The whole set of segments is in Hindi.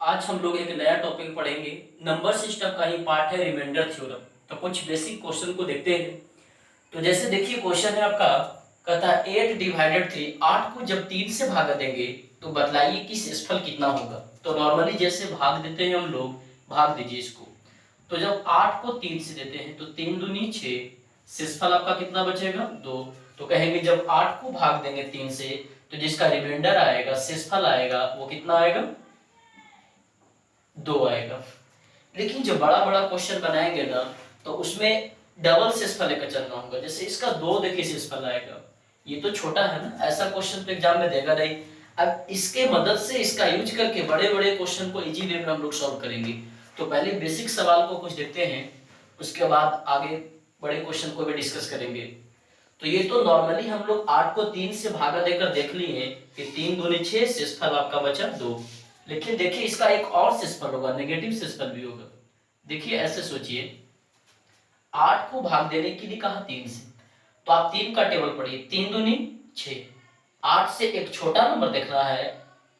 आज हम लोग एक नया टॉपिक पढ़ेंगे। नंबर सिस्टम का ही पार्ट है रिमाइंडर थ्योरम। तो कुछ बेसिक क्वेश्चन को देखते हैं। तो जैसे देखिए क्वेश्चन है आपका, कहता है 8/3, 8 को जब 3 से भागा देंगे तो बतलाइए कि शेषफल कितना होगा। तो नॉर्मली जैसे भाग देते हैं हम लोग, भाग दीजिए इसको। तो जब 8 को 3 से देते हैं तो 3 दूनी 6, शेषफल आपका कितना बचेगा 2। तो कहेंगे जब 8 को भाग देंगे 3 से तो जिसका रिमाइंडर आएगा, शेषफल आएगा, वो कितना आएगा 2 आएगा। लेकिन जो बड़ा बड़ा क्वेश्चन बनाएंगे ना तो उसमें डबल शेषफल लेकर चलना होगा। जैसे इसका 2 देखिए शेषफल आएगा, ये तो छोटा है ना, ऐसा क्वेश्चन तो एग्जाम में देगा नहीं। अब इसके मदद से इसका यूज करके बड़े बड़े क्वेश्चन को इजी वे में हम लोग सॉल्व करेंगे। तो पहले बेसिक सवाल को कुछ देखते हैं, उसके बाद आगे बड़े क्वेश्चन को भी डिस्कस करेंगे। तो ये तो नॉर्मली हम लोग 8 को 3 से भागा देकर देख लिए कि 3 दूनी 6, शेषफल आपका बचा 2। लेकिन देखिए इसका एक और शेषफल होगा, नेगेटिव शेषफल भी होगा। देखिए ऐसे सोचिए, 8 को भाग देने के लिए कहा 3 से, तो आप 3 का टेबल पढ़िए, 3 दूनी 6। 8 से एक छोटा नंबर देखना है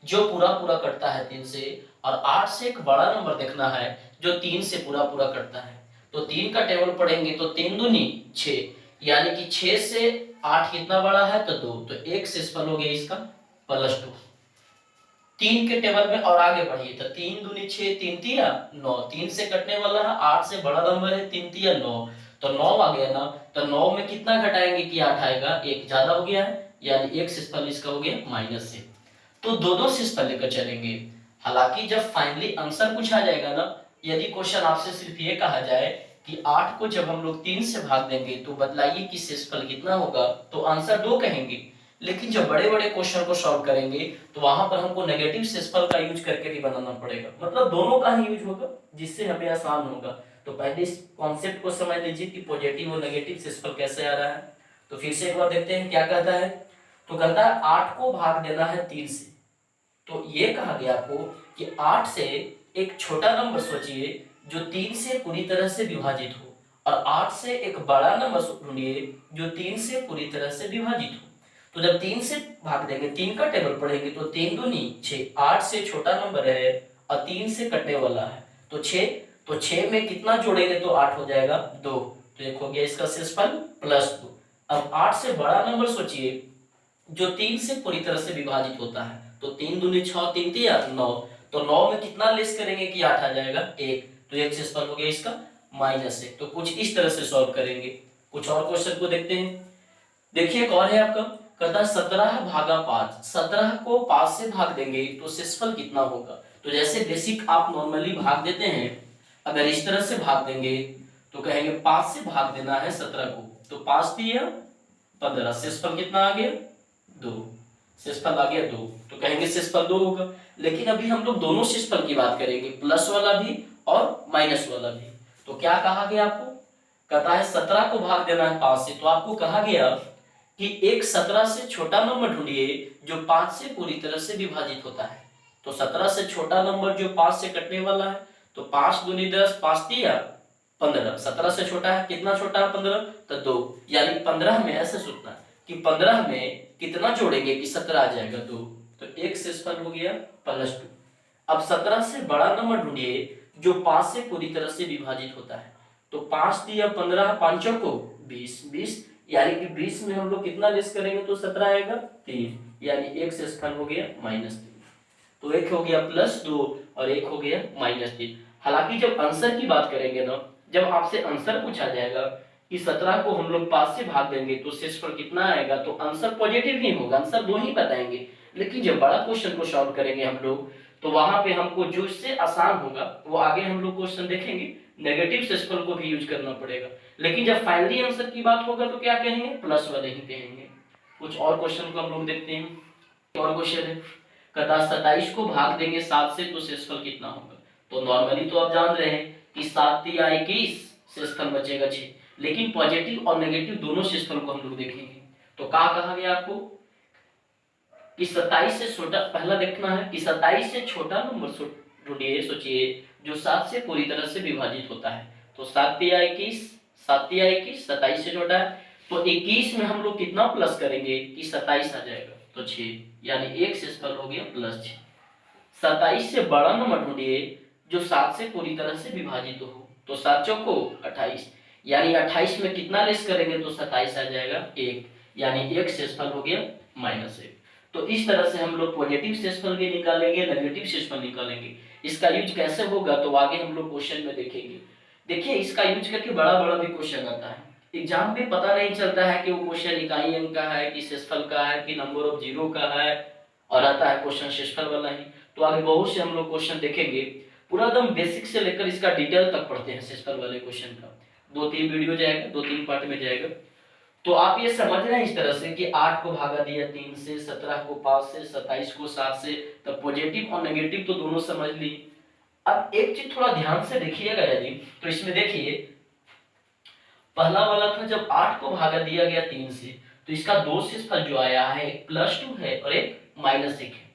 जो पूरा पूरा कटता है 3 से, और 8 से एक बड़ा नंबर देखना है जो 3 से पूरा पूरा कटता है। तो 3 का टेबल पढ़ेंगे तो 3 दूनी 6, यानी कि 6 से 8 कितना बड़ा है तो 2। तो एक शेषफल हो गया इसका +2। 3 के टेबल में और आगे बढ़िए तो 3 दूनी 6, 3 तिया 9, 3 से कटने वाला है, 8 से बड़ा नंबर है, 3 तिया 9, तो 9 आ गया ना। तो 9 में कितना घटाएंगे कि 8 आएगा, एक ज्यादा हो गया है, यानी एक शेषफल इसका हो गया -से। तो दो दो शेषफल लेकर चलेंगे। हालांकि जब फाइनली आंसर पूछा जाएगा ना, यदि क्वेश्चन आपसे सिर्फ ये कहा जाए कि 8 को जब हम लोग 3 से भाग देंगे तो बतलाइए कि शेषफल कितना होगा, तो आंसर 2 कहेंगे। लेकिन जब बड़े बड़े क्वेश्चन को सॉल्व करेंगे तो वहां पर हमको नेगेटिव शेषफल का यूज करके भी बनाना पड़ेगा, मतलब दोनों का ही यूज होगा जिससे हमें आसान होगा। तो पहले इस कॉन्सेप्ट को समझ लीजिए कि पॉजिटिव और नेगेटिव शेषफल कैसे आ रहा है। तो फिर से एक बार देखते हैं क्या कहता है। तो कहता है 8 को भाग देना है 3 से। तो ये कहा गया आपको कि 8 से एक छोटा नंबर सोचिए जो 3 से पूरी तरह से विभाजित हो, और 8 से एक बड़ा नंबर ढूंढिए जो 3 से पूरी तरह से विभाजित हो। तो जब 3 से भाग देंगे, 3 का टेबल पढ़ेंगे तो 3 दूनी 6, 8 से छोटा नंबर है और 3 से कटने वाला है तो 6। तो 6 में कितना जोड़ेंगे तो 8 हो जाएगा 2। तो एक हो गया इसका शेषफल +2। अब 8 से बड़ा नंबर सोचिए जो 3 से पूरी तरह से विभाजित होता है, तो 3 दूनी 6, 3 तिया 9, तो 9 में कितना लेस करेंगे कि 8 आ जाएगा 1। तो एक शेषफल हो गया इसका -1। तो कुछ इस तरह से सॉल्व करेंगे। कुछ और क्वेश्चन को देखते हैं। देखिए एक और है आपका, कहता है 17/5। 17 को 5 से भाग देंगे तो शेषफल कितना होगा। तो जैसे बेसिक आप नॉर्मली भाग देते हैं, अगर इस तरह से भाग देंगे तो कहेंगे 5 से भाग देना है 17 को, तो 5 तिया 15, शेषफल कितना आ गया 2। शेषफल आ गया 2, तो कहेंगे शेषफल 2 होगा। लेकिन अभी हम लोग दोनों शेषफल की बात करेंगे, प्लस वाला भी और माइनस वाला भी। तो क्या कहा गया आपको, कहता है 17 को भाग देना है 5 से, तो आपको कहा गया कि एक 17 से छोटा नंबर ढूंढिए जो 5 से पूरी तरह से विभाजित होता है। तो 17 से छोटा नंबर जो 5 से कटने वाला है, तो 5 दूनी 10, 5 तिया 15। 17 से छोटा है, कितना छोटा है 15, तो 2, यानी 15 में ऐसे सोचना कि 15 में कितना जोड़ेंगे कि 17 आ जाएगा 2। तो एक शेषफल हो गया +2। अब 17 से बड़ा नंबर ढूंढिए जो 5 से पूरी तरह से विभाजित होता है। तो 5 दिया 15, 5 को 20, 20, यानी कि 20 में हम लोग कितना लेस करेंगे तो 17 आएगा 3, यानी एक शेषफल हो गया -3। तो एक हो गया +2 और एक हो गया -3। हालांकि जब आंसर की बात करेंगे ना, जब आपसे आंसर पूछा जाएगा कि 17 को हम लोग 5 से भाग देंगे तो शेषफल कितना आएगा, तो आंसर पॉजिटिव ही होगा, आंसर 2 ही बताएंगे। लेकिन जब बड़ा क्वेश्चन को सॉल्व करेंगे हम लोग, तो वहां पे हमको जो इससे आसान होगा वो आगे हम लोग क्वेश्चन देखेंगे, नेगेटिव शेषफल को भी यूज करना पड़ेगा। लेकिन जब फाइनली आंसर की बात होगा तो क्या कहेंगे, प्लस वाले ही कहेंगे। कुछ और क्वेश्चन को हम लोग देखते हैं। और क्वेश्चन है, कहता 27 को भाग देंगे 7 से तो शेषफल कितना होगा। तो नॉर्मली तो आप जान रहे हैं कि 7 तिया 21, शेषफल बचेगा 6। लेकिन पॉजिटिव और नेगेटिव दोनों शेषफल को हम लोग देखेंगे। तो क्या कहा गया आपको कि 27 से छोटा, पहला देखना है कि 27 से छोटा नंबर ढूंढिए, सोचिए जो 7 से पूरी तरह से विभाजित होता है। तो 7 तिया 21, 7 तिया 21, 27 से छोटा है, तो 21 में हम लोग कितना प्लस करेंगे कि 27 आ जाएगा तो 6, यानी एक शेषफल हो गया +6। 27 से बड़ा नंबर ढूंढिए जो 7 से पूरी तरह से विभाजित हो। तो 7 चौको 28, यानी 28 में कितना लेस करेंगे तो 27 आ जाएगा 1, यानी एक शेषफल हो गया -1। तो इस तरह से हम लोग पॉजिटिव शेषफल भी निकालेंगे, नेगेटिव शेषफल निकालेंगे। इसका यूज कैसे होगा तो आगे हम लोग क्वेश्चन में देखेंगे। देखिए इसका यूज करके बड़ा बड़ा भी क्वेश्चन आता है। एग्जाम में पता नहीं चलता है कि वो क्वेश्चन इकाई अंक का है कि शेषफल का है कि नंबर ऑफ जीरो का है, और आता है क्वेश्चन शेषफल वाला ही। तो आगे बहुत से हम लोग क्वेश्चन देखेंगे, पूरा एकदम बेसिक से लेकर इसका डिटेल तक पढ़ते हैं शेषफल वाले क्वेश्चन का। 2-3 वीडियो जाएगा, 2-3 पार्ट में जाएगा। तो आप ये समझ रहे हैं इस तरह से कि 8 को भागा दिया 3 से, 17 को 5 से, 27 को 7 से, तो पॉजिटिव और नेगेटिव तो दोनों समझ ली। अब एक चीज थोड़ा ध्यान से देखिएगा यदि, तो इसमें देखिए पहला वाला था जब 8 को भागा दिया गया 3 से, तो इसका दो शेषफल जो आया है एक +2 है और एक -1 है।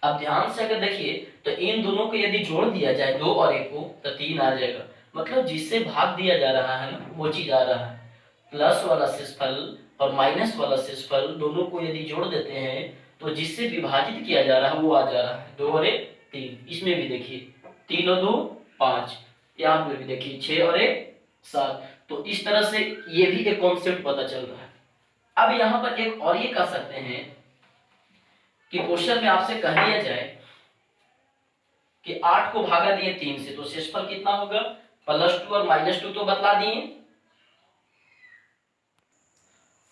अब ध्यान से अगर देखिए तो इन दोनों को यदि जोड़ दिया जाए 2 और 1 को तो 3 आ जाएगा। मतलब जिससे भाग दिया जा रहा है ना वो चीज आ रहा है। प्लस वाला शेषफल और माइनस वाला शेषफल दोनों को यदि जोड़ देते हैं तो जिससे विभाजित किया जा रहा है वो आ जा रहा है 2 और 1 3। इसमें भी देखिए 3 और 2 5, यहाँ पे भी देखिए 6 और 1 7। तो इस तरह से ये भी एक कॉन्सेप्ट पता चल रहा है। अब यहाँ पर एक और ये कह सकते हैं कि क्वेश्चन में आपसे कह दिया जाए कि 8 को भागा दिए 3 से तो शेषफल कितना होगा, +2 और -2 तो बतला दिए।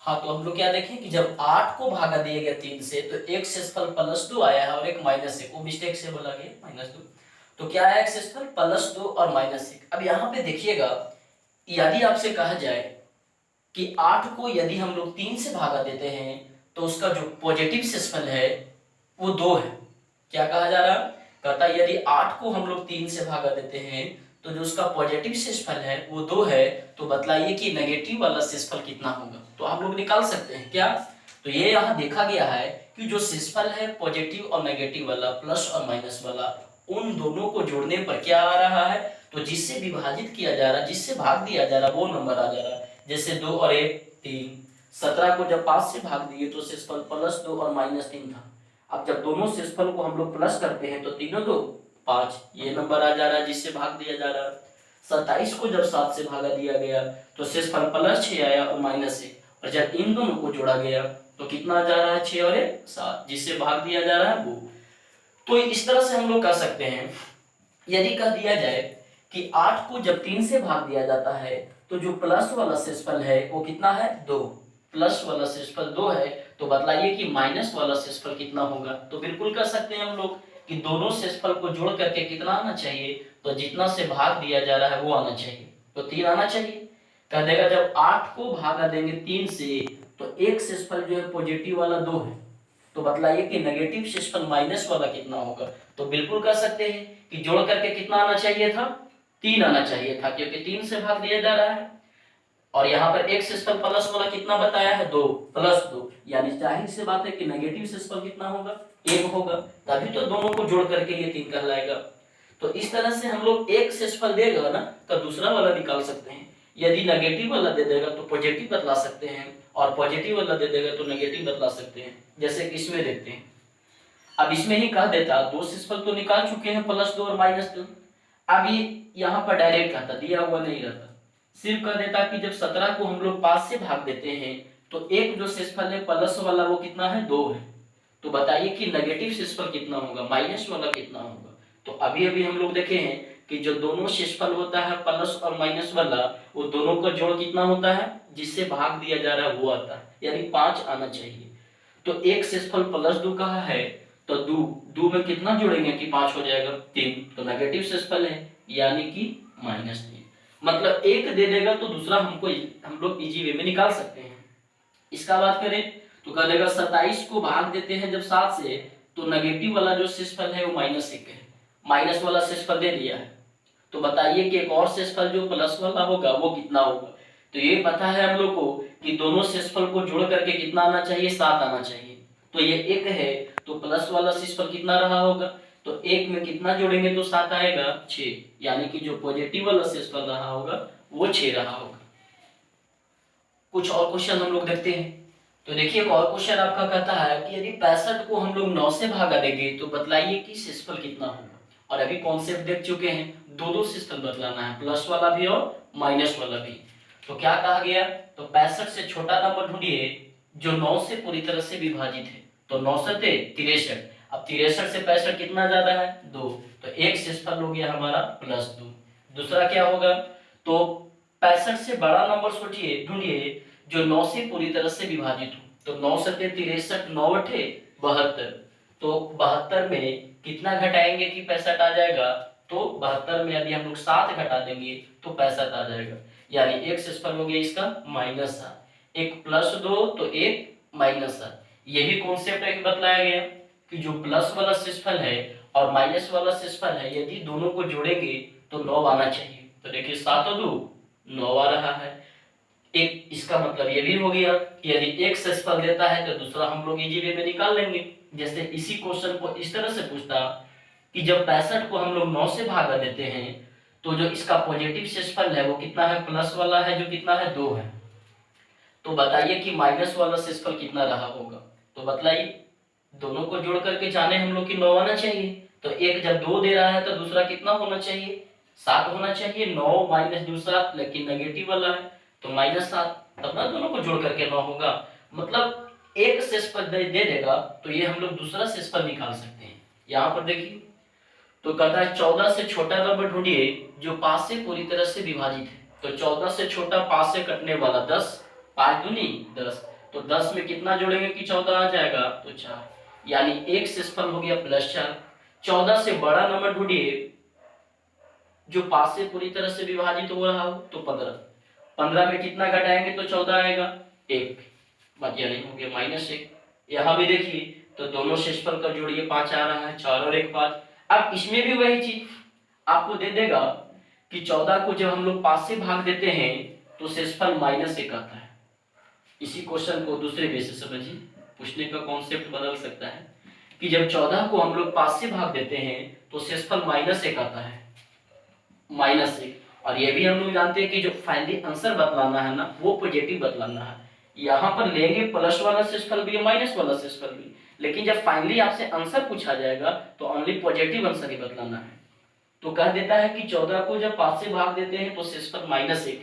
हाँ तो हम लोग क्या देखें कि जब 8 को भागा दिया गया 3 से तो एक शेषफल +2 आया है और एक -1, वो मिस्टेक से बोला गया -2। तो क्या आया एक शेषफल +2 और -1। अब यहाँ पे देखिएगा यदि आपसे कहा जाए कि 8 को यदि हम लोग 3 से भागा देते हैं तो उसका जो पॉजिटिव शेषफल है वो 2 है। क्या कहा जा रहा, कहता है यदि 8 को हम लोग 3 से भागा देते हैं तो जो उसका पॉजिटिव शेषफल है वो 2 है, तो बतलाइए कि नेगेटिव वाला शेषफल कितना होगा। तो हम लोग निकाल सकते हैं क्या, तो ये यहाँ देखा गया है कि जो शेषफल है पॉजिटिव और नेगेटिव वाला, प्लस और माइनस वाला, उन दोनों को जोड़ने पर क्या आ रहा है, तो जिससे विभाजित किया जा रहा है, जिससे भाग दिया जा रहा है वो नंबर आ जा रहा है। जैसे 2 और 1 3, 17 को जब 5 से भाग दिए तो शेषफल +2 और -3 था। अब जब दोनों शेषफल को हम लोग प्लस करते हैं तो 3 और 2 5, ये नंबर आ जा रहा है जिससे भाग दिया जा रहा है। 27 को जब 7 से भागा दिया गया तो शेषफल +6 आया और -1, और जब इन दोनों को जोड़ा गया तो कितना आ जा रहा है 6 और 1 7, जिससे भाग दिया जा रहा है वो। तो इस तरह से हम लोग कह सकते हैं यदि कह दिया जाए कि 8 को जब 3 से भाग दिया जाता है तो जो प्लस वाला शेषफल है वो कितना है 2, प्लस वाला शेषफल 2 है, तो बतलाइए कि माइनस वाला शेषफल कितना होगा। तो बिल्कुल कर सकते हैं हम लोग कि दोनों शेषफल को जोड़ करके कितना आना चाहिए, तो जितना से भाग दिया जा रहा है वो आना चाहिए, तो 3 आना चाहिए। कह देगा जब 8 को भागा देंगे 3 से तो एक शेषफल जो है पॉजिटिव वाला 2 है, तो बतलाइए कि नेगेटिव शेषफल माइनस वाला कितना होगा। तो बिल्कुल कर सकते हैं कि जोड़ करके कितना आना चाहिए था, 3 आना चाहिए था, क्योंकि 3 से भाग दिया जा रहा है। और यहाँ पर एक शेषफल प्लस वाला कितना बताया है 2 +2, यानी जाहिर सी बात है कि नेगेटिव शेषफल कितना होगा 1 होगा, तभी तो दोनों को जोड़ करके ये 3 कहलाएगा। तो इस तरह से हम लोग एक शेषफल देगा ना तो दूसरा वाला निकाल सकते हैं। यदि नेगेटिव वाला दे देगा तो पॉजिटिव बतला सकते हैं, और पॉजिटिव वाला दे देगा तो नेगेटिव बतला सकते हैं। जैसे कि इसमें देखते हैं, अब इसमें ही कह देता दो शेषफल तो निकाल चुके हैं +2 और -2। अब ये यहाँ पर डायरेक्ट कहता, दिया हुआ नहीं रहता, सिर्फ कह देता कि जब 17 को हम लोग 5 से भाग देते हैं तो एक जो शेषफल है प्लस वाला वो कितना है 2 है, तो बताइए कि नेगेटिव शेषफल कितना होगा, माइनस वाला कितना होगा। तो अभी अभी हम लोग देखे हैं कि जो दोनों शेषफल होता है प्लस और माइनस वाला, वो दोनों का जोड़ कितना होता है, जिससे भाग दिया जा रहा है वो आता है, यानी 5 आना चाहिए। तो एक शेषफल +2 कहा है तो 2 में कितना जोड़ेंगे कि 5 हो जाएगा 3, तो नेगेटिव शेषफल है यानी कि -3। मतलब एक दे देगा तो दूसरा हम लोग इजी वे में निकाल सकते हैं। इसका बात करें तो कह देगा 27 को भाग देते हैं जब 7 से तो नेगेटिव वाला जो शेषफल है वो -1 है, माइनस वाला शेषफल दे दिया है, तो बताइए कि एक और शेषफल जो प्लस वाला होगा वो कितना होगा। तो ये पता है हम लोग को कि दोनों शेषफल को जोड़ करके कितना आना चाहिए 7 आना चाहिए। तो ये 1 है तो प्लस वाला शेषफल कितना रहा होगा, तो 1 में कितना जोड़ेंगे तो 7 आएगा 6, यानी कि जो पॉजिटिव वाला शेषफल रहा होगा वो 6 रहा होगा। कुछ और क्वेश्चन हम लोग देखते हैं। तो देखिए एक और क्वेश्चन आपका कहता है कि यदि 65 को हम लोग 9 से भागा देंगे तो बतलाइए कि शेषफल कितना होगा। और अभी कॉन्सेप्ट देख चुके हैं, दो दो शेषफल बतलाना है, प्लस वाला भी और माइनस वाला भी। तो क्या कहा गया, तो 65 से छोटा नंबर ढूंढिए जो 9 से पूरी तरह से विभाजित है। तो 9 से 63, अब 63 से 65 कितना ज्यादा है, 2, तो एक शेषफल हो गया हमारा +2। दूसरा क्या होगा, तो 65 से बड़ा नंबर सोचिए ढूंढिए जो 9 से पूरी तरह से विभाजित हो। तो 9 सत्ते 63, 9 अठे 72, तो 72 में कितना घटाएंगे कि 65 आ जाएगा, तो 72 में यदि हम लोग 7 घटा देंगे तो 65 आ जाएगा। यानी एक शेषफल हो गया इसका -7, एक +2 तो एक -7। यही कॉन्सेप्ट एक बतलाया गया कि जो प्लस वाला शेषफल है और माइनस वाला शेषफल है, यदि दोनों को जोड़ेंगे तो 9 आना चाहिए। तो देखिए 7 और 2 9 आ रहा है। एक इसका मतलब ये भी हो गया कि यदि एक शेषफल देता है तो दूसरा हम लोग इजी वे में निकाल लेंगे। जैसे इसी क्वेश्चन को इस तरह से पूछता कि जब 65 को हम लोग 9 से भागा देते हैं तो जो इसका पॉजिटिव शेषफल है वो कितना है, प्लस वाला है जो कितना है 2 है। तो बताइए कि माइनस वाला शेषफल कितना रहा होगा। तो बतलाइए, दोनों को जोड़ करके जाने हम लोग की 9 आना चाहिए। तो एक जब 2 दे रहा है तो दूसरा कितना होना चाहिए, 7 होना चाहिए। 9 माइनस दूसरा लेकिन नेगेटिव वाला है तो -7, तब ना दोनों को जोड़ करके 9 होगा। मतलब एक शेषफल दे देगा तो ये हम लोग दूसरा शेषफल निकाल सकते हैं। यहाँ पर देखिए तो कहता है 14 से छोटा नंबर ढूंढिए जो 5 से पूरी तरह से विभाजित है। तो 14 से छोटा 5 से कटने वाला 10, 5 दूनी 10, तो 10 में कितना जोड़ेंगे कि 14 आ जाएगा, तो 4, यानी एक शेषफल हो गया +4। 14 से बड़ा नंबर ढूंढिए जो 5 से पूरी तरह से विभाजित हो रहा हो, तो 15, 15 में कितना घटाएंगे तो 14 आएगा, 1, यानी हो गया -1। यहाँ भी देखिए तो दोनों शेषफल का जोड़िए 5 आ रहा है, 4 और 1 5। अब इसमें भी वही चीज आपको दे देगा कि 14 को जब हम लोग 5 से भाग देते हैं तो शेषफल -1 आता है। इसी क्वेश्चन को दूसरे वे से समझिए, पूछने का कॉन्सेप्ट बदल सकता है कि जब 14 को हम लोग 5 से भाग देते हैं तो शेषफल -1 आता है, -1। और ये भी हम लोग जानते हैं कि जो फाइनली आंसर बतलाना है ना वो पॉजिटिव बतलाना है। यहाँ पर लेंगे प्लस वाला शेषफल भी माइनस वाला शेषफल भी, लेकिन जब फाइनली आपसे आंसर पूछा जाएगा तो ओनली पॉजिटिव आंसर ही बतलाना है। तो कह देता है कि 14 को जब 5 से भाग देते हैं तो शेषफल -1 है,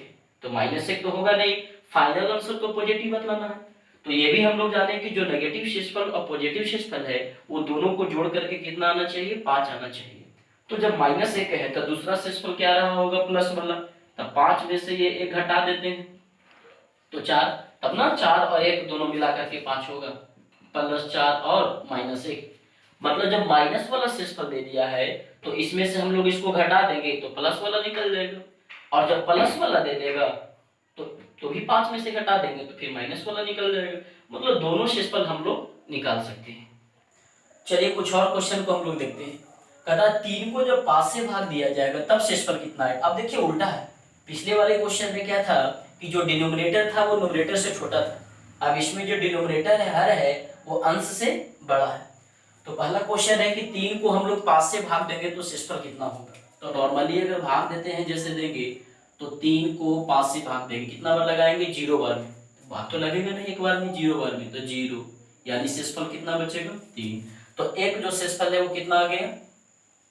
तो -1 तो होगा नहीं, फाइनल आंसर तो पॉजिटिव बतलाना है। तो ये भी हम लोग जाने कि जो नेगेटिव शेषफल और पॉजिटिव शेषफल है वो दोनों को जोड़ करके कितना आना चाहिए, 5 आना चाहिए। तो जब -1 है तो दूसरा शेषफल क्या रहा होगा, प्लस वाला, तब 5 में से ये 1 घटा देते हैं तो 4, तब ना 4 और 1 दोनों मिला करके 5 होगा, +4 और -1। मतलब जब माइनस वाला शेषफल दे दिया है तो इसमें से हम लोग इसको घटा देंगे तो प्लस वाला निकल जाएगा, और जब प्लस वाला दे देगा तो भी 5 में से घटा देंगे तो फिर माइनस वाला निकल जाएगा। मतलब दोनों शेषफल हम लोग निकाल सकते हैं। चलिए कुछ और क्वेश्चन को हम लोग देखते हैं। कहता है 3 को जब 5 से भाग दिया जाएगा तब शेषफल कितना है। अब देखिए उल्टा है, पिछले वाले क्वेश्चन में क्या था कि जो डिनोमिनेटर था वो न्यूमरेटर से छोटा था। अब इसमें जो डिनोमिनेटर है हर है वो अंश से बड़ा है। तो पहला क्वेश्चन है कि 3 को हम लोग 5 से भाग देंगे तो शेषफल कितना होगा। तो नॉर्मली अगर भाग देते हैं जैसे देंगे तो 3 को 5 से भाग देंगे, कितना बार लगाएंगे, 0 बार में। भाग तो लगेगा नहीं एक बार में, 0 बार में, तो 0, यानी शेषफल कितना बचेगा, 3। तो एक जो शेषफल है वो कितना आ गया,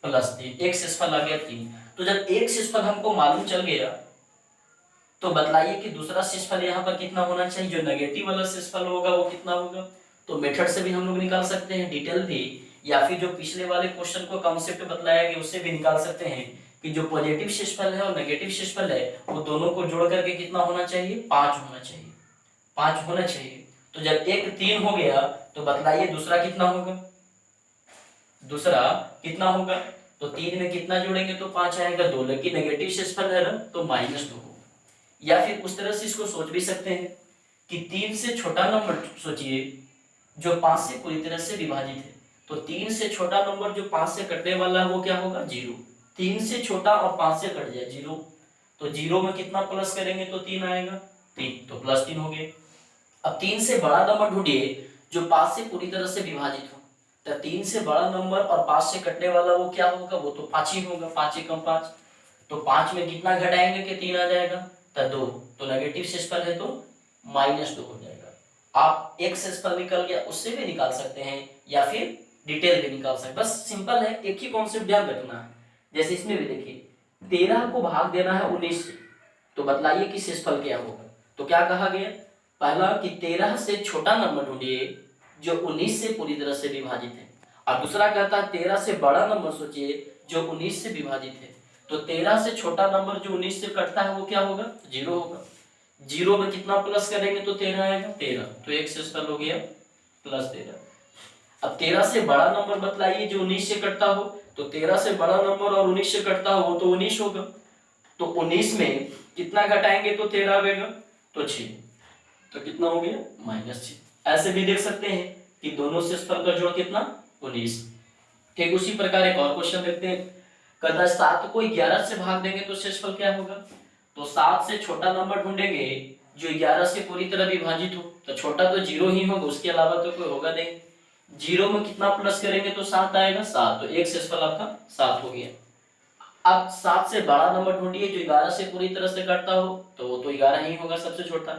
+3, एक शेषफल आ गया 3। तो जब एक शेषफल हमको मालूम चल गया तो बतलाइए कि दूसरा शेषफल यहाँ पर कितना होना चाहिए, जो नेगेटिव वाला शेषफल होगा वो कितना होगा। तो मेथड से भी हम लोग निकाल सकते हैं, डिटेल भी, या फिर जो पिछले वाले क्वेश्चन को कॉन्सेप्ट बतलाया गया उससे भी निकाल सकते हैं कि जो पॉजिटिव शेषफल है और नेगेटिव शेषफल है वो दोनों को जोड़ करके कितना होना चाहिए, 5 होना चाहिए, 5 होना चाहिए। तो जब एक 3 हो गया तो बतलाइए दूसरा कितना होगा, दूसरा कितना होगा। तो 3 में कितना जोड़ेंगे तो 5 आएगा, 2, लेकिन नेगेटिव शेषफल है ना तो -2 होगा। या फिर उस तरह से इसको सोच भी सकते हैं कि 3 से छोटा नंबर सोचिए जो 5 से पूरी तरह से विभाजित है। तो 3 से छोटा नंबर जो 5 से कटने वाला है वो क्या होगा, 0। 3 से छोटा और 5 से कट जाए 0, तो 0 में कितना प्लस करेंगे तो 3 आएगा, 3, तो +3 हो गए। अब 3 से बड़ा नंबर ढूंढिए जो 5 से पूरी तरह से विभाजित हो। तो 3 से बड़ा नंबर और 5 से कटने वाला वो क्या होगा, वो तो 5 ही होगा, 5 एकम 5। तो 5 में कितना घटाएंगे कि 3 आ जाएगा, तो 2, तो नेगेटिव शेषफल है तो -2 हो जाएगा। आप एक शेषफल निकल गया उससे भी निकाल सकते हैं या फिर डिटेल भी निकाल सकते हैं। बस सिंपल है, एक ही कॉन्सेप्ट ध्यान रखना है। जैसे इसमें भी देखिए 13 को भाग देना है 19 से, तो बतलाइए कि शेषफल क्या होगा। तो क्या कहा गया, पहला कि 13 से छोटा नंबर ढूंढिए जो 19 से पूरी तरह से विभाजित है, और दूसरा कहता है 13 से बड़ा नंबर सोचिए जो 19 से विभाजित है। तो 13 से छोटा नंबर जो 19 से कटता है वो क्या होगा, 0 होगा। 0 में कितना प्लस करेंगे तो 13 आएगा, 13, तो एक शेषफल हो गया +13। अब 13 से बड़ा नंबर बतलाइए जो 19 से कटता हो, तो 13 से बड़ा नंबर और 19 से कटता हो तो 19 होगा। तो 19 में कितना घटाएंगे तो 13 आएगा, तो 6, तो कितना हो गया -6। ऐसे भी देख सकते हैं कि दोनों शेषफल का जोड़ कितना 19। ठीक उसी प्रकार एक और क्वेश्चन देखते हैं, कहता है 7 को 11 से भाग देंगे तो शेषफल क्या होगा। तो 7 से छोटा नंबर ढूंढेंगे जो 11 से पूरी तरह विभाजित हो, तो छोटा तो 0 ही होगा, उसके अलावा तो कोई होगा नहीं। 0 में कितना प्लस करेंगे तो 7 आएगा, 7, तो एक शेषफल आपका 7 हो गया। अब 7 से बड़ा नंबर ढूंढिए जो 11 से पूरी तरह से कटता हो, तो वो तो 11 ही होगा सबसे छोटा,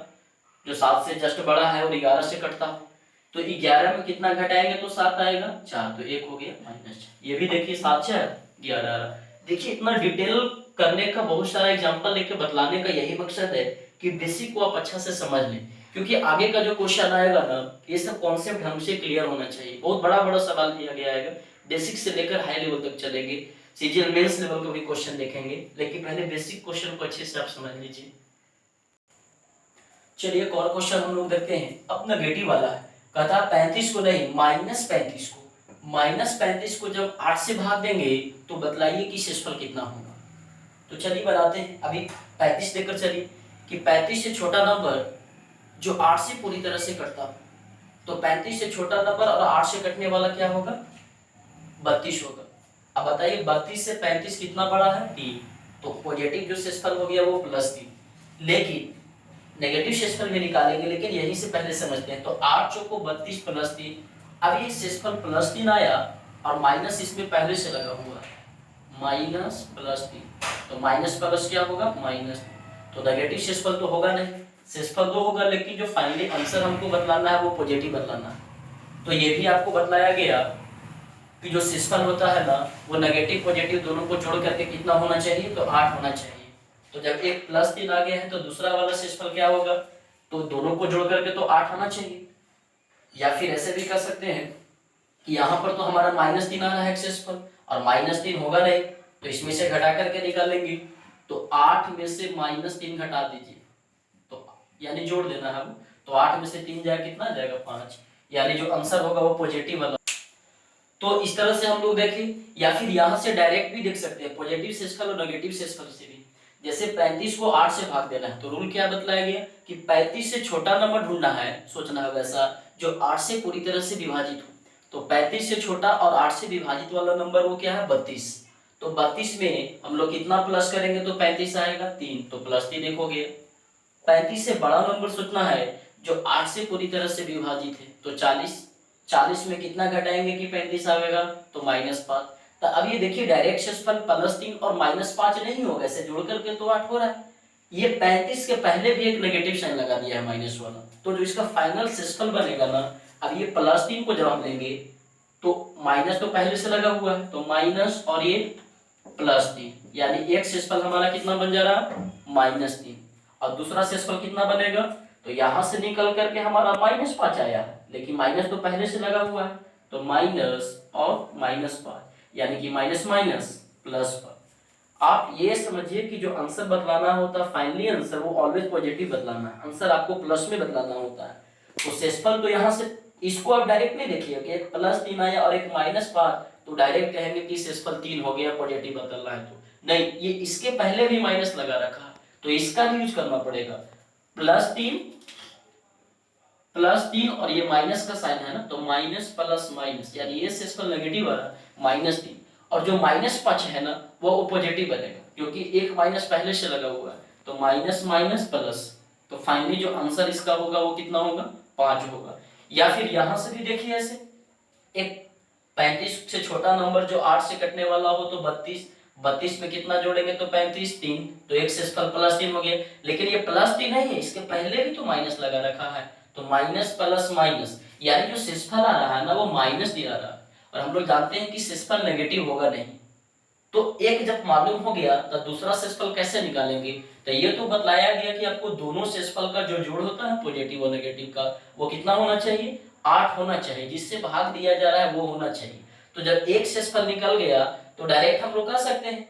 जो 7 से जस्ट बड़ा है और 11 से कटता हो। तो 11 में कितना घटाएंगे तो 7 आएगा, 4, तो एक हो गया -6। ये भी देखिए 7 4 11। देखिए इतना डिटेल करने का, बहुत सारा एग्जांपल लेके बतलाने का यही मकसद है कि बेसिक को आप अच्छा से समझ लें, क्योंकि आगे का जो क्वेश्चन आएगा ना, ये सब कॉन्सेप्ट हमसे क्लियर होना चाहिए। बहुत बड़ा बड़ा सवाल दिया गया है, बेसिक से लेकर हाई लेवल तक चलेंगे, सीजीएल मेंस लेवल का भी क्वेश्चन देखेंगे, लेकिन पहले बेसिक क्वेश्चन को अच्छे से आप समझ लीजिए। चलिए एक और क्वेश्चन हम लोग देखते हैं, अब नेगेटिव वाला है। कहता है 35 को नहीं -35 को जब 8 से भाग देंगे तो बतलाइए कि शेषफल कितना होगा। तो चलिए बनाते हैं, अभी 35 लेकर चलिए कि 35 से छोटा नंबर जो 8 से पूरी तरह से कटता हो, तो 35 से छोटा नंबर और 8 से कटने वाला क्या होगा 32 होगा। अब बताइए 32 से 35 कितना बड़ा है 3, तो पॉजिटिव जो शेषफल हो गया वो +3। लेकिन नेगेटिव शेषफल भी निकालेंगे, लेकिन यहीं से पहले समझते हैं। तो 8 चौको 32 +3, अब ये शेषफल +3 आया और माइनस इसमें पहले से लगा हुआ है, -+3, तो माइनस प्लस क्या होगा -3, तो नेगेटिव शेषफल तो होगा नहीं, शेषफल 2 होगा, लेकिन जो फाइनली आंसर हमको बतलाना है वो पॉजिटिव बतलाना है। तो ये भी आपको बतलाया गया कि जो शेषफल होता है ना, वो नेगेटिव पॉजिटिव दोनों को जोड़ करके कितना होना चाहिए, तो 8 होना चाहिए। तो जब एक +3 आ गया है तो दूसरा वाला शेषफल क्या होगा, तो दोनों को जोड़ करके तो 8 आना चाहिए। या फिर ऐसे भी कर सकते हैं कि यहाँ पर तो हमारा -3 आ रहा है शेषफल, और -3 होगा नहीं, तो इसमें से घटा करके निकालेंगे। तो 8 में से -3 घटा दीजिए, तो यानी जोड़ देना है, तो 8 में से 3 जाए कितना जाएगा 5, यानी जो आंसर होगा वो पॉजिटिव वाला। तो इस तरह से हम लोग देखें, या फिर यहाँ से डायरेक्ट भी देख सकते हैं पॉजिटिव शेषफल और नेगेटिव शेषफल से भी। जैसे 35 को 8 से भाग देना है, तो रूल क्या बतलाया गया कि 35 से छोटा नंबर ढूंढना है, सोचना है वैसा जो 8 से पूरी तरह से विभाजित हो। तो 35 से छोटा और 8 से विभाजित वाला नंबर वो क्या है 32। तो 32 में हम लोग कितना प्लस करेंगे तो 35 आएगा 3, तो +3 एक हो गया। 35 से बड़ा नंबर सोचना है जो 8 से पूरी तरह से विभाजित है, तो 40 में कितना घटाएंगे कि 35 आएगा, तो -5। तो अब ये देखिए डायरेक्ट शेषफल +3 और -5 नहीं होगा, ऐसे जोड़ करके तो 8 हो रहा है। ये 35 के पहले भी एक नेगेटिव साइन लगा दिया है माइनस वाला, तो जो इसका फाइनल शेषफल बनेगा ना, अब ये +3 को जब हम लेंगे तो माइनस तो पहले से लगा हुआ है, तो माइनस और ये +3, यानी एक शेषफल हमारा कितना बन जा रहा है -3, और दूसरा शेषफल कितना बनेगा, तो यहाँ से निकल करके हमारा -5 आया है, लेकिन माइनस तो पहले से लगा हुआ है, तो माइनस और -5, यानी कि माइनस माइनस +5। आप ये समझिए कि जो आंसर बतलाना होता है फाइनली आंसर, वो ऑलवेज पॉजिटिव बतलाना है, आंसर आपको प्लस में बतलाना होता है। तो शेषफल तो यहाँ से इसको आप डायरेक्ट नहीं देखिए कि एक +3 आया और एक -5, तो डायरेक्ट कहेंगे कि शेषफल 3 हो गया पॉजिटिव बतलना है, तो नहीं, ये इसके पहले भी माइनस लगा रखा है, तो इसका भी यूज करना पड़ेगा। +3 और ये माइनस का साइन है ना, तो माइनस प्लस माइनस, यानी ये शेषफल नेगेटिव आ रहा है -3, और जो -5 है ना वो पॉजिटिव बनेगा, क्योंकि एक माइनस पहले से लगा हुआ है, तो माइनस माइनस प्लस, तो फाइनली जो आंसर इसका होगा वो कितना होगा 5 होगा। या फिर यहां से भी देखिए ऐसे, एक 35 से छोटा नंबर जो 8 से कटने वाला हो, तो 32 में कितना जोड़ेंगे तो 35 3, तो एक शेषफल +3 हो गया, लेकिन ये +3 नहीं है, इसके पहले भी तो माइनस लगा रखा है, तो माइनस प्लस माइनस, यानी जो शेषफल आ रहा है ना वो माइनस दिया रहा है, और हम लोग जानते हैं कि शेषफल नेगेटिव होगा नहीं। तो एक जब मालूम हो गया तो दूसरा शेषफल कैसे निकालेंगे, तो ये तो बतलाया गया कि आपको दोनों शेषफल का जो जोड़ होता है पॉजिटिव और नेगेटिव का, वो कितना होना चाहिए, 8 होना चाहिए, जिससे भाग दिया जा रहा है वो होना चाहिए। तो जब एक शेषफल निकल गया तो डायरेक्ट हम लोग कह सकते हैं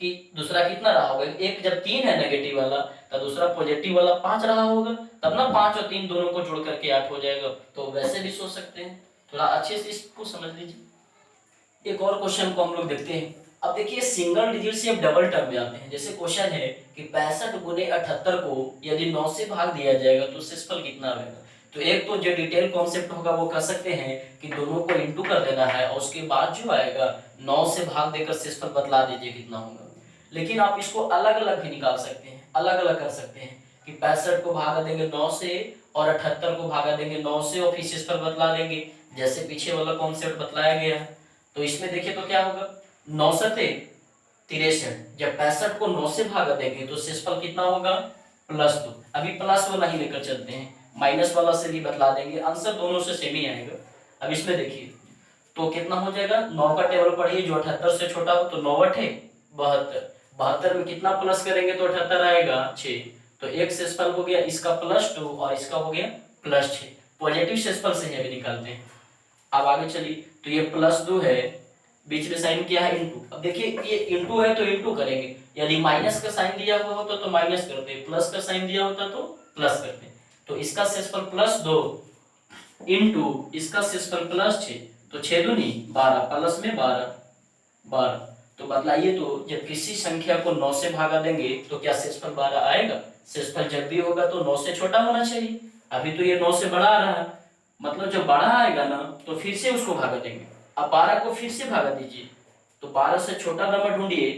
कि दूसरा कितना रहा होगा, एक जब 3 है नेगेटिव वाला तो दूसरा पॉजिटिव वाला 5 रहा होगा, तब ना 5 और 3 दोनों को जोड़ करके 8 हो जाएगा। तो वैसे भी सोच सकते हैं, थोड़ा अच्छे से इसको समझ लीजिए। एक और क्वेश्चन को हम लोग देखते हैं। अब देखिए सिंगल डिजिट से अब डबल टर्म में आते हैं। जैसे क्वेश्चन है कि 65 गुने 78 को यदि 9 से भाग दिया जाएगा तो शेषफल कितना आएगा। तो एक तो जो डिटेल कॉन्सेप्ट होगा वो कह सकते हैं कि दोनों को इंटू कर देना है और उसके बाद जो आएगा 9 से भाग देकर शेषफल बतला दीजिए कितना होगा। लेकिन आप इसको अलग अलग भी निकाल सकते हैं, अलग अलग कर सकते हैं कि 65 को भागा देंगे 9 से और 78 को भागा देंगे 9 से और फिर शेषफल बतला देंगे, जैसे पीछे वाला कॉन्सेप्ट बतलाया गया है। तो इसमें देखिए तो क्या होगा, 9 सते 63, जब 65 को 9 से भागा देंगे तो शेषफल कितना होगा, +2। अभी प्लस वाला ही लेकर चलते हैं, माइनस वाला से भी बतला देंगे, आंसर दोनों से सेम ही आएगा। अब इसमें देखिए तो कितना हो जाएगा, 9 का टेबल पढ़िए, जो 78 से छोटा हो, तो 9 8 72, 72 में कितना प्लस करेंगे तो 78 आएगा 6। तो एक शेषफल हो गया इसका +2 और इसका हो गया +6। पॉजिटिव शेषफल से ही अभी निकालते हैं। अब आगे चलिए, तो ये +2 है, बीच में साइन किया है इंटू। अब देखिए ये इंटू है तो इंटू करेंगे, यदि माइनस का साइन दिया हुआ होता तो माइनस करते, प्लस का साइन दिया होता तो प्लस करते। तो इसका शेषफल +2 इंटू इसका शेषफल +6, तो 6 दूनी 12, प्लस में 12। तो बतलाइए, तो जब किसी संख्या को 9 से भागा देंगे तो क्या शेषफल 12 आएगा। शेषफल जब भी होगा तो 9 से छोटा होना चाहिए। अभी तो ये 9 से बड़ा आ रहा है, मतलब जब बड़ा आएगा ना तो फिर से उसको भागा देंगे। अब 12 को फिर से भागा दीजिए, तो 12 से छोटा नंबर ढूंढिए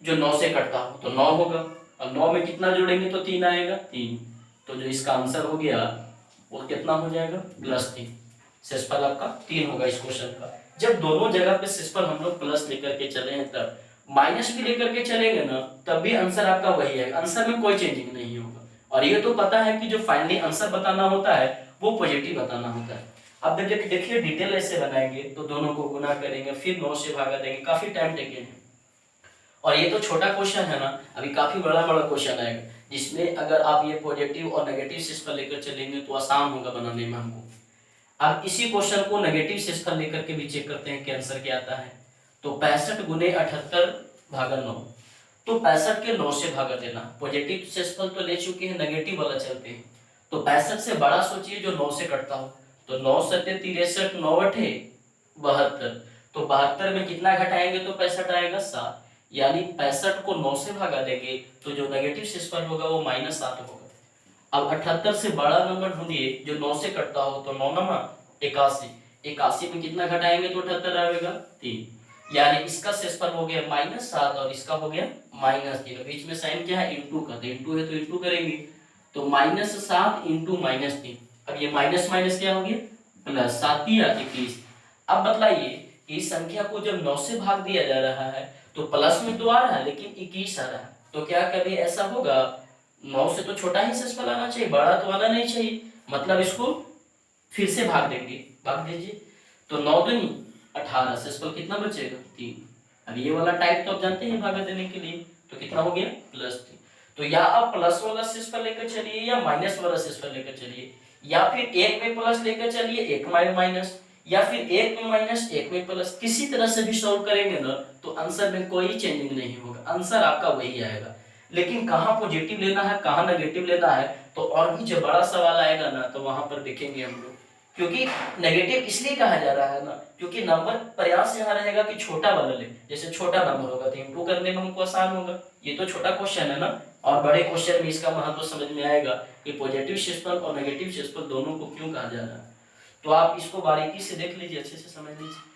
जो 9 से कटता हो, तो 9 होगा। और 9 में कितना जोड़ेंगे तो 3 आएगा, 3। तो जो इसका आंसर हो गया वो कितना हो जाएगा, +3। शेषफल आपका 3 होगा इस क्वेश्चन का। जब दोनों जगह पे शेषफल हम लोग प्लस लेकर के चले हैं, तब माइनस भी लेकर के चलेंगे ना तब भी आंसर आपका वही है, आंसर में कोई चेंजिंग नहीं होगा। और ये तो पता है कि जो फाइनली आंसर बताना होता है वो पॉजिटिव बताना होता है। अब देखिए डिटेल ऐसे बनाएंगे, तो दोनों को गुना करेंगे फिर 9 से भागा देंगे, काफी टाइम टेकन है। और ये तो छोटा क्वेश्चन है ना, अभी काफी बड़ा बड़ा क्वेश्चन आएगा जिसमें अगर आप ये पॉजिटिव और नेगेटिव शेषफल लेकर चलेंगे तो आसान होगा बनाने में हमको। अब इसी क्वेश्चन को नेगेटिव शेषफल लेकर के भी चेक करते हैं कि आंसर क्या आता है। तो 65 गुने 78 भागा 9, तो 65 के 9 से भागा देना। पॉजिटिव शेषफल तो ले चुके हैं, नेगेटिव वाला चलते हैं। तो 65 से बड़ा सोचिए जो 9 से कटता हो, तो 9 सत्ते 63, 9 अठे 72। तो 72 में कितना घटाएंगे तो 65 आएगा 7, यानी 65 को 9 से भागा देंगे तो जो नेगेटिव शेषफल होगा वो -7 होगा। अब 78 से बड़ा नंबर ढूंढिए जो 9 से कटता हो, तो 9 9 81, 81 में कितना घटाएंगे तो 78 आएगा 3, यानी इसका शेषफल हो गया -7 और इसका हो गया -3। बीच में साइन क्या है, इंटू का, तो इंटू है तो इंटू करेंगे, तो -7 इंटू -3। अब ये माइनस माइनस क्या हो गया प्लस, 7 या 21। अब बतलाइए कि इस संख्या को जब 9 से भाग दिया जा रहा है तो प्लस में तो आ रहा है लेकिन 21 आ रहा है, तो क्या कभी ऐसा होगा, 9 से तो छोटा ही शेषफल आना चाहिए, बड़ा तो आना नहीं चाहिए। मतलब इसको फिर से भाग देंगे, भाग दीजिए, तो 9 दूनी 18, शेषफल कितना बचेगा 3। अब ये वाला टाइप तो आप जानते हैं भागा देने के लिए, तो कितना हो गया +3। तो या आप प्लस वाला शेषफल लेकर चलिए या माइनस वाला शेषफल लेकर चलिए, या फिर एक में प्लस लेकर चलिए एक में माइनस, या फिर एक में माइनस एक में प्लस, किसी तरह से भी सॉल्व करेंगे ना तो आंसर में कोई चेंजिंग नहीं होगा, आंसर आपका वही आएगा। लेकिन कहाँ पॉजिटिव लेना है कहाँ नेगेटिव लेना है, तो और भी जो बड़ा सवाल आएगा ना तो वहां पर देखेंगे हम लोग। क्योंकि नेगेटिव इसलिए कहा जा रहा है ना क्योंकि नंबर प्रयास यहाँ रहेगा कि छोटा वाला ले, जैसे छोटा नंबर होगा तो इंटू करने में हमको आसान होगा। ये तो छोटा क्वेश्चन है ना, और बड़े क्वेश्चन में इसका महत्व समझ में आएगा कि पॉजिटिव शेषफल और नेगेटिव शेषफल दोनों को क्यों कहा जा रहा है। तो आप इसको बारीकी से देख लीजिए, अच्छे से समझ लीजिए।